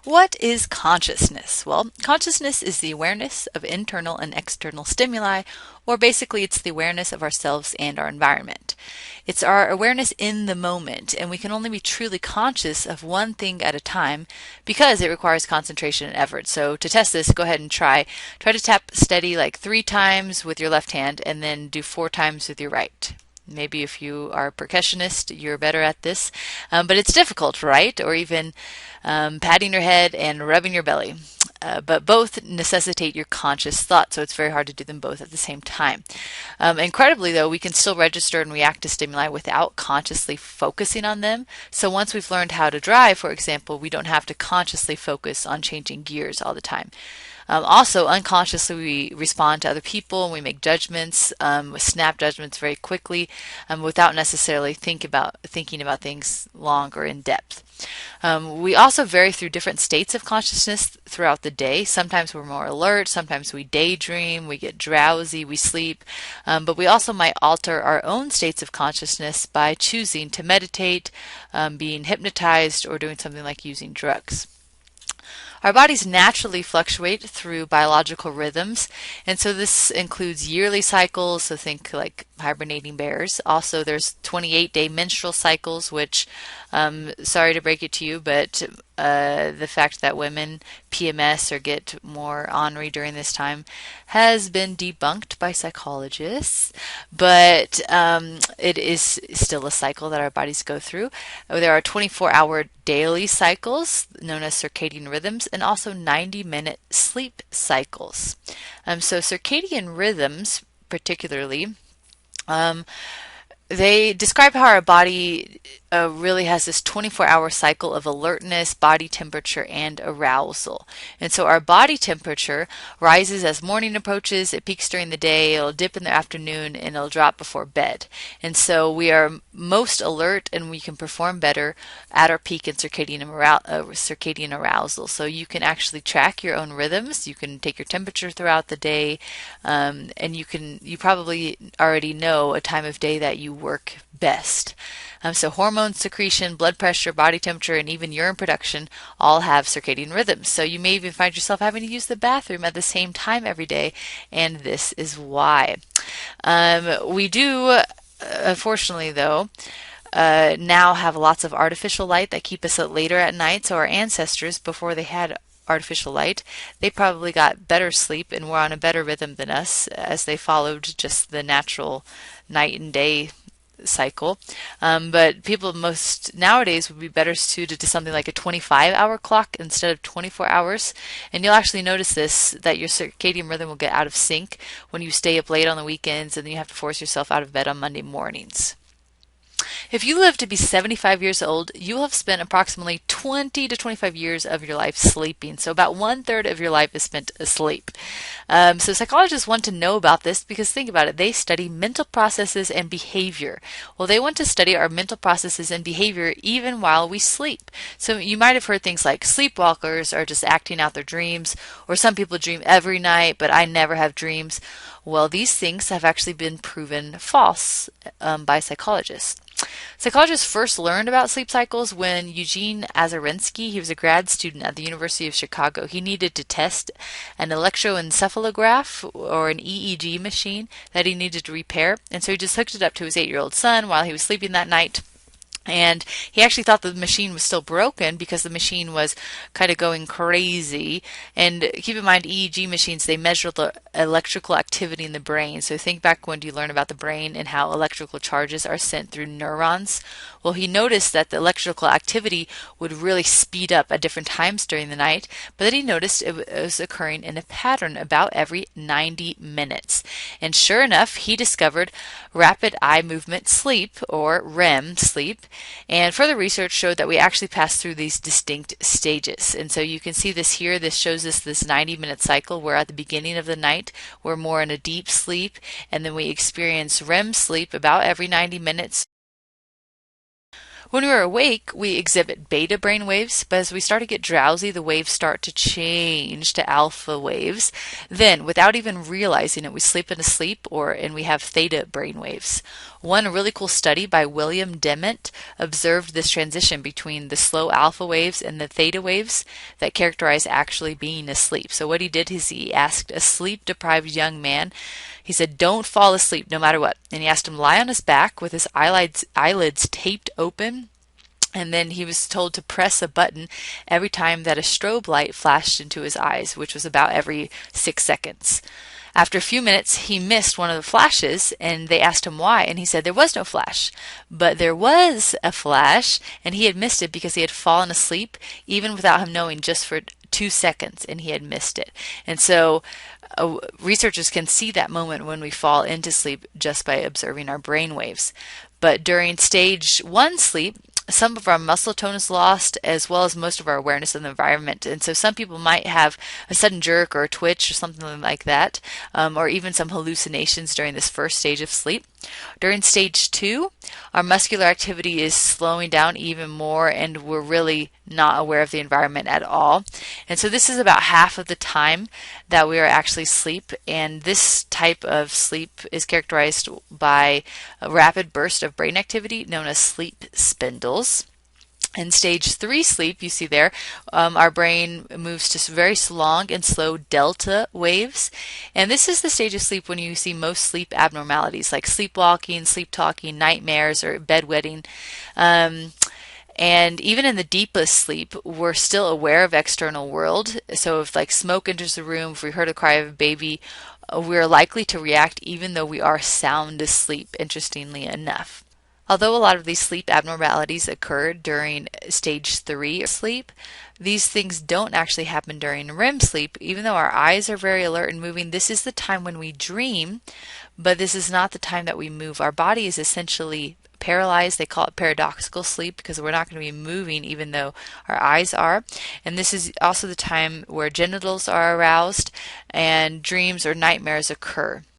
What is consciousness? Well, consciousness is the awareness of internal and external stimuli, or basically it's the awareness of ourselves and our environment. It's our awareness in the moment, and we can only be truly conscious of one thing at a time because it requires concentration and effort. So to test this, go ahead and try. Try to tap steady like 3 times with your left hand and then do 4 times with your right. Maybe if you are a percussionist, you're better at this, but it's difficult, right? Or even patting your head and rubbing your belly. But both necessitate your conscious thought, so it's very hard to do them both at the same time. Incredibly, though, we can still register and react to stimuli without consciously focusing on them. So once we've learned how to drive, for example, we don't have to consciously focus on changing gears all the time. Also, unconsciously, we respond to other people and we make judgments, snap judgments very quickly, without necessarily thinking about things long or in depth. We also vary through different states of consciousness throughout the day. Sometimes we're more alert, sometimes we daydream, we get drowsy, we sleep, but we also might alter our own states of consciousness by choosing to meditate, being hypnotized, or doing something like using drugs. Our bodies naturally fluctuate through biological rhythms, and so this includes yearly cycles, so think like hibernating bears. Also, there's 28-day menstrual cycles, which, sorry to break it to you, but the fact that women PMS or get more ornery during this time has been debunked by psychologists, but it is still a cycle that our bodies go through. There are 24-hour daily cycles known as circadian rhythms, and also 90-minute sleep cycles. So circadian rhythms, particularly, they describe how our body really has this 24-hour cycle of alertness, body temperature, and arousal. And so our body temperature rises as morning approaches, it peaks during the day, it'll dip in the afternoon, and it'll drop before bed. And so we are most alert and we can perform better at our peak in circadian arousal. So you can actually track your own rhythms, you can take your temperature throughout the day, and you probably already know a time of day that you work best. So hormone secretion, blood pressure, body temperature, and even urine production all have circadian rhythms. So you may even find yourself having to use the bathroom at the same time every day, and this is why. We do, unfortunately though, now have lots of artificial light that keep us up later at night. So our ancestors, before they had artificial light, they probably got better sleep and were on a better rhythm than us, as they followed just the natural night and day cycle. But people most nowadays would be better suited to something like a 25-hour clock instead of 24 hours. And you'll actually notice this, that your circadian rhythm will get out of sync when you stay up late on the weekends and then you have to force yourself out of bed on Monday mornings. If you live to be 75 years old, you will have spent approximately 20 to 25 years of your life sleeping. So about 1/3 of your life is spent asleep. So psychologists want to know about this because think about it, they study mental processes and behavior. Well, they want to study our mental processes and behavior even while we sleep. So you might have heard things like sleepwalkers are just acting out their dreams, or some people dream every night, but I never have dreams. Well, these things have actually been proven false by psychologists. Psychologists first learned about sleep cycles when Eugene Azarinsky, he was a grad student at the University of Chicago. He needed to test an electroencephalograph or an EEG machine that he needed to repair. And so he just hooked it up to his 8-year-old son while he was sleeping that night. And he actually thought the machine was still broken because the machine was kind of going crazy. And keep in mind, EEG machines, they measure the electrical activity in the brain. So think back when you learn about the brain and how electrical charges are sent through neurons. Well, he noticed that the electrical activity would really speed up at different times during the night, but then he noticed it was occurring in a pattern about every 90 minutes. And sure enough, he discovered rapid eye movement sleep, or REM sleep, and further research showed that we actually pass through these distinct stages. And so you can see this here. This shows us this 90-minute cycle where at the beginning of the night we're more in a deep sleep, and then we experience REM sleep about every 90 minutes. When we're awake, we exhibit beta brain waves, but as we start to get drowsy, the waves start to change to alpha waves. Then, without even realizing it, we slip into sleep, and we have theta brain waves. One really cool study by William Dement observed this transition between the slow alpha waves and the theta waves that characterize actually being asleep. So what he did is he asked a sleep-deprived young man, he said, don't fall asleep no matter what. And he asked him to lie on his back with his eyelids taped open, and then he was told to press a button every time that a strobe light flashed into his eyes, which was about every 6 seconds. After a few minutes, he missed one of the flashes, and they asked him why, and he said there was no flash. But there was a flash, and he had missed it because he had fallen asleep, even without him knowing, just for 2 seconds, and he had missed it. And so researchers can see that moment when we fall into sleep just by observing our brain waves. But during stage 1 sleep, some of our muscle tone is lost, as well as most of our awareness of the environment. And so some people might have a sudden jerk or a twitch or something like that, or even some hallucinations during this first stage of sleep. During stage 2, our muscular activity is slowing down even more, and we're really not aware of the environment at all. And so this is about half of the time that we are actually asleep, and this type of sleep is characterized by a rapid burst of brain activity known as sleep spindles. In stage 3 sleep, you see there, our brain moves to very long and slow delta waves. And this is the stage of sleep when you see most sleep abnormalities like sleepwalking, sleep talking, nightmares, or bedwetting. And even in the deepest sleep, we're still aware of external world. So if like smoke enters the room, if we heard a cry of a baby, we're likely to react even though we are sound asleep, interestingly enough. Although a lot of these sleep abnormalities occur during stage 3 sleep, these things don't actually happen during REM sleep. Even though our eyes are very alert and moving, this is the time when we dream, but this is not the time that we move. Our body is essentially paralyzed. They call it paradoxical sleep because we're not going to be moving even though our eyes are. And this is also the time where genitals are aroused and dreams or nightmares occur.